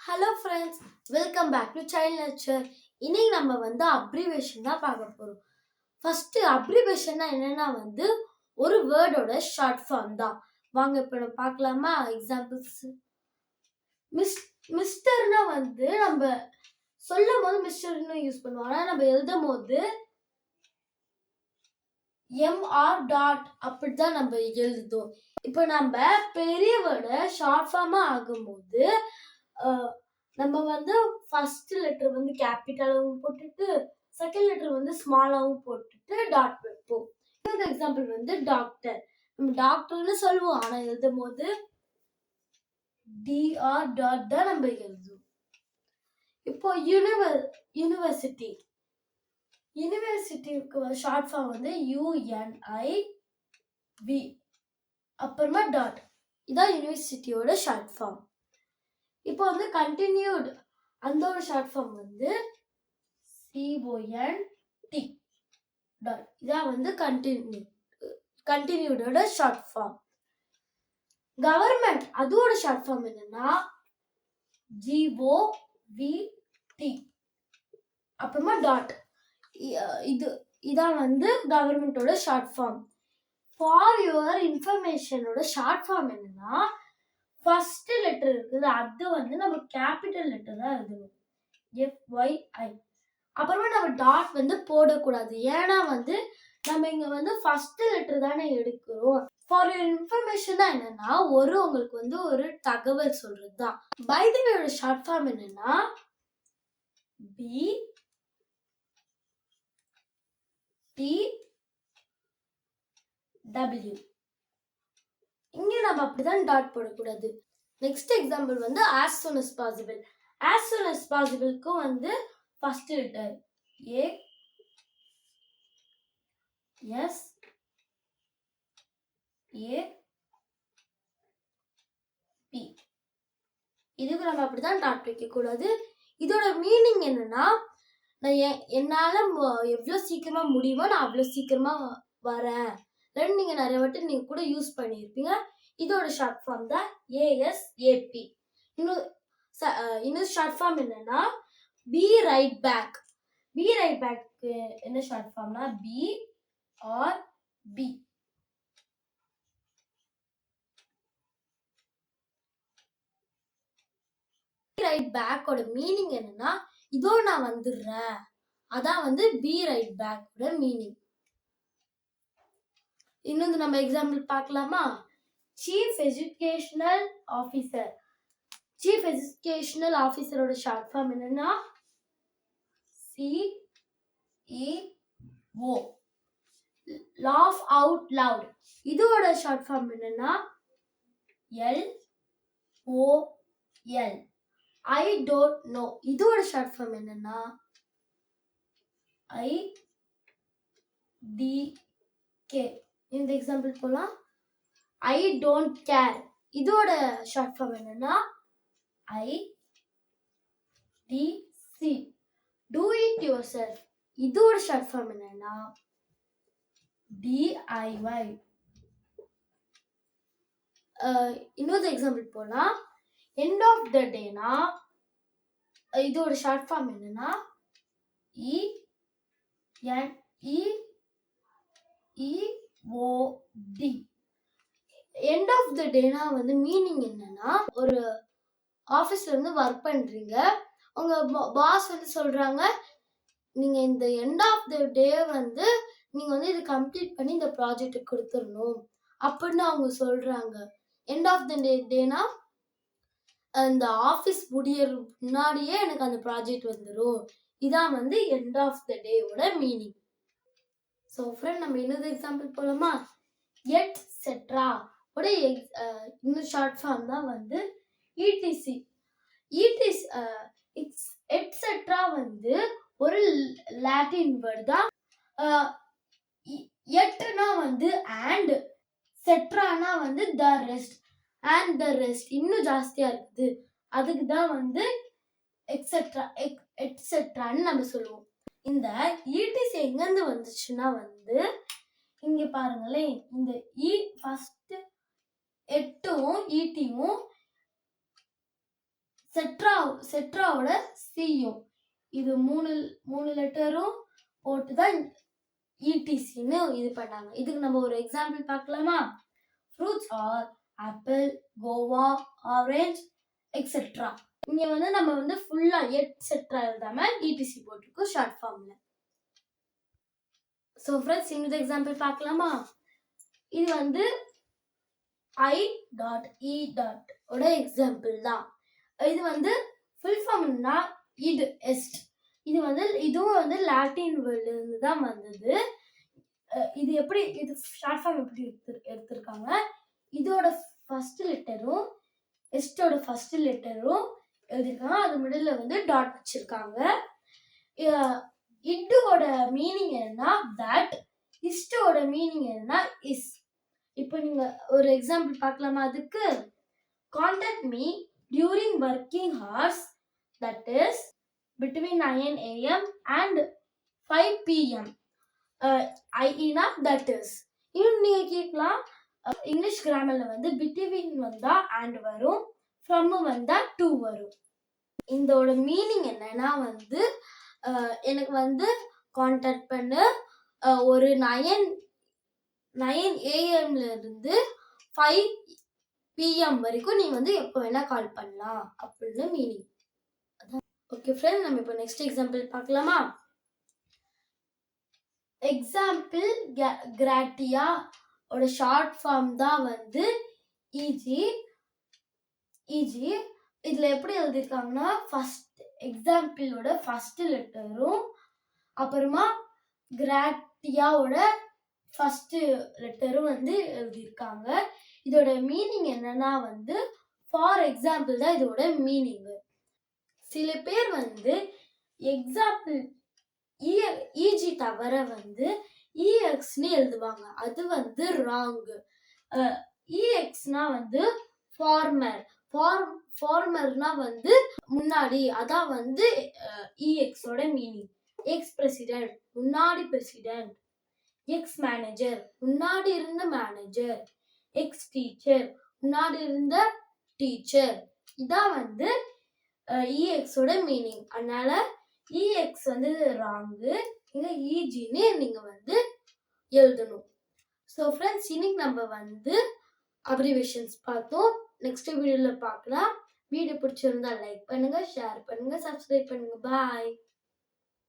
Hello friends, welcome back to child lecture. இன்னைக்கு நம்ம abbreviation தான் பார்க்க போகிறோம். ஃபர்ஸ்ட் அப்ரிவேஷன்னா என்னன்னா ஒரு வேர்டோட ஷார்ட் ஃபார்ம் தான். வாங்க இப்போ நம்ம பார்க்கலாமா? எக்ஸாம்பிள்ஸ். மிஸ்டர்னா நம்ம சொல்லும் போது மிஸ்டர்னு யூஸ் பண்ணுவோம். ஆனால் நம்ம எழுதும் போது எம்ஆர் டாட் அப்படிதான் நம்ம எழுதுவோம். இப்போ நம்ம பெரிய வேர்டை ஷார்ட் ஃபார்மா ஆகும்போது நம்ம ஃபர்ஸ்ட் லெட்டர் கேபிட்டலாகவும் போட்டுட்டு செகண்ட் லெட்டர் ஸ்மாலாகவும் போட்டுட்டு டாட் வைப்போம். இன்னொரு எக்ஸாம்பிள் டாக்டர். நம்ம டாக்டர்னு சொல்லுவோம், ஆனா எழுதும் போது டிஆர் டாட் தான் நம்ம எழுதுவோம். இப்போ யூனிவர்சிட்டி. யூனிவர்சிட்டிக்கு ஷார்ட் ஃபார்ம் UNIV அப்புறமா டாட். இதான் யூனிவர்சிட்டியோட ஷார்ட் ஃபார்ம். இப்போ கண்டினியூட் அதோட ஷார்ட் ஃபார்ம் CONT டாட். இதான் கண்டினியூடோட ஷார்ட் ஃபார்ம். கவர்மெண்ட் அதோட ஷார்ட் ஃபார்ம் என்னன்னா GOVT அப்புறமா டாட். இதான் கவர்மெண்டோட ஷார்ட் ஃபார்ம். ஃபார் யுவர் இன்ஃபர்மேஷனோட ஷார்ட் ஃபார்ம் என்னன்னா ஃபர்ஸ்ட் லெட்டர் இருக்குது, அது நம்ம கேபிட்டல் லெட்டர் தான் எழுதணும், FYI. அப்புறமா நம்ம டாட் போடக்கூடாது, ஏன்னா நம்ம இங்க ஃபர்ஸ்ட் லெட்டர் தானே எடுக்கிறோம். ஃபார் யுவர் இன்ஃபர்மேஷன் தான் என்னன்னா உங்களுக்கு ஒரு தகவல் சொல்றது தான். பை தி வேயோட ஷார்ட் ஃபார்ம் என்னன்னா BTW. இங்க நம்ம அப்படிதான் டாட் போடக்கூடாது. Next example as soon as possible. as soon as possibleக்கும் first letter A S A P. இதுக்கு நம்ம அப்படிதான் டாட் வைக்க கூடாது. இதோட மீனிங் என்னன்னா நான் என்னால எவ்வளவு சீக்கிரமா முடியுமோ நான் அவ்வளவு சீக்கிரமா வரேன். நீங்க நிறைய வாட்டி நீங்க கூட யூஸ் பண்ணியிருப்பீங்க. இதோட ஷார்ட் ஃபார்ம் தான் ASAP. இன்னும் ஷார்ட் ஃபார்ம் என்னன்னா be right back. Be right back என்ன ஷார்ட் ஃபார்ம்னா BRB. ரைட் பேக்கோட மீனிங் என்னன்னா இதோ நான் வந்துடுறேன். அதான் பி ரைட் பேக்கோட மீனிங். இன்னொன்று நம்ம எக்ஸாம்பிள் பார்க்கலாமா? Chief educational officer. Chief educational ஆஃபீஸரோட ஷார்ட் ஃபார்ம் என்னன்னா CEO. Laugh out loud. இதோட ஷார்ட் ஃபார்ம் என்னன்னா LOL. I don't know. இதோட ஷார்ட் ஃபார்ம் என்னன்னா IDK. இந்த எக்ஸாம்பிள் போலாம். I don't care. இதோட ஷார்ட் ஃபார்ம் என்னன்னா IDC. Do it yourself. இதோட ஷார்ட் ஃபார்ம் என்னன்னா DIY. இன்னொரு எக்ஸாம்பிள் போலாம். எண்ட் ஆஃப் த டேனா இதோட ஷார்ட் ஃபார்ம் என்னன்னா ENEOD. எண்ட் ஆஃப் த டேனா மீனிங் என்னன்னா ஒரு ஆஃபீஸ்ல ஒர்க் பண்றீங்க, உங்க பாஸ் சொல்றாங்க நீங்க இந்த எண்ட் ஆஃப் த டே நீங்க இது கம்ப்ளீட் பண்ணி இந்த ப்ராஜெக்ட் கொடுத்துடணும் அப்படின்னு அவங்க சொல்றாங்க. எண்ட் ஆஃப் த டேனா அந்த ஆஃபீஸ் முடியற முன்னாடியே எனக்கு அந்த ப்ராஜெக்ட் வந்துடும். இதான் எண்ட் ஆஃப் த டேவோட மீனிங். ஸோ ஃப்ரெண்ட், நம்ம இன்னொரு எக்ஸாம்பிள் போலாமா? எட்ஸெட்ரா ஓட இன்னும் ஷார்ட் ஃபார்ம் தான் ETC. எட்ஸெட்ரா ஒரு லாட்டின் வேர்டு தான். எட்னா and, செட்ரானா the rest, and the rest இன்னும் ஜாஸ்தியா இருக்குது, அதுக்கு தான் எட்ஸெட்ரான்னு நம்ம சொல்லுவோம். இந்த ETC எங்கிருந்து வந்துச்சுன்னா இங்க பாருங்களேன், இந்த ஃபர்ஸ்ட் எட்டும் ஈட்டியும் செட்ரா செட்ராவோட சியும் இது மூணு லெட்டரும் போட்டு தான் இடிசின்னு இது பண்ணாங்க. இதுக்கு நம்ம ஒரு எக்ஸாம்பிள் பார்க்கலாமா? Fruits are apple, guava, orange etcetera. இங்க வந்து நம்ம வந்து ஃபுல்லா எட்ஸெட்ரா எழுதாம இடிசி போட்டிருக்கோம் ஷார்ட் ஃபார்ம்ல. ஸோ ஃப்ரெண்ட்ஸ், இன்னொரு எக்ஸாம்பிள் பார்க்கலாமா? இது வந்து I.E. ஓட எக்ஸாம்பிள் தான். இது வந்து ஃபுல் ஃபார்ம்னா இட் எஸ்ட். இது வந்து இதுவும் வந்து லாட்டின் வேர்ட்ல இருந்து தான் வந்தது. இது எப்படி இது ஷார்ட் ஃபார்ம் எப்படி எடுத்திருக்காங்க? இதோட ஃபர்ஸ்ட் லெட்டரும் எஸ்டோட ஃபர்ஸ்ட் லெட்டரும் எழுதிருக்காங்க. அது மிடில்ல வந்து டாட் வச்சிருக்காங்க. இட்டோட மீனிங் என்னன்னா தட், இஸ்டோட மீனிங் என்னன்னா இஸ். இப்போ நீங்க ஒரு எக்ஸாம்பிள் பார்க்கலாமா? அதுக்கு contact me during working hours, that is between 9 AM and 5 PM. ஐனா தட் இஸ். இன்னும் நீங்க கேட்கலாம், இங்கிலீஷ் கிராமர்ல வந்து between வந்தா and வரும், from வந்தா to வரும். இதோட மீனிங் என்னன்னா வந்து எனக்கு வந்து கான்டாக்ட் பண்ணு ஒரு 9 AM இருந்து 5 PM வரைக்கும் நீ வந்து எப்போ வேணா கால் பண்ணலாம் அப்படின்னு மீனிங். ஓகே ஃப்ரெண்ட், நம்ம இப்போ நெக்ஸ்ட் எக்ஸாம்பிள் பார்க்கலாமா? எக்ஸாம்பிள் கிராட்டியா ஓட ஷார்ட் ஃபார்ம் தான் வந்து இஜி. இதுல எப்படி எழுதிருக்காங்கன்னா ஃபர்ஸ்ட் எக்ஸாம்பிளோட ஃபர்ஸ்ட் லெட்டரும் அப்புறமா கிராட்டியாவோட ஃபர்ஸ்ட் லெட்டரும் வந்து எழுதியிருக்காங்க. இதோட மீனிங் என்னன்னா வந்து ஃபார் எக்ஸாம்பிள் தான் இதோட மீனிங். சில பேர் வந்து எக்ஸாம்பிள் இஜி தவிர வந்து இஎக்ஸ்னு எழுதுவாங்க. அது வந்து ராங். இஎக்ஸ்னா வந்து ஃபார்மர்னா வந்து முன்னாடி, அதான் வந்து இஎக்ஸோட மீனிங். எக்ஸ் பிரசிடென்ட் முன்னாடி பிரசிடென்ட், எக்ஸ் மேனேஜர் முன்னாடி இருந்த மேனேஜர், எக்ஸ் டீச்சர் முன்னாடி இருந்த டீச்சர். இதான் வந்து இஎக்ஸோட மீனிங். அதனால இஎக்ஸ் வந்து ராங்கு, இங்க இஜின்னு நீங்க வந்து எழுதணும். ஸோ ஃப்ரெண்ட்ஸ், இன்னைக்கு நம்ம வந்து அப்ரிவேஷன்ஸ் பார்த்தோம். நெக்ஸ்ட் வீடியோல பார்க்கலாம். வீடியோ பிடிச்சிருந்தா லைக் பண்ணுங்க, ஷேர் பண்ணுங்க, சப்ஸ்கிரைப் பண்ணுங்க. பாய்.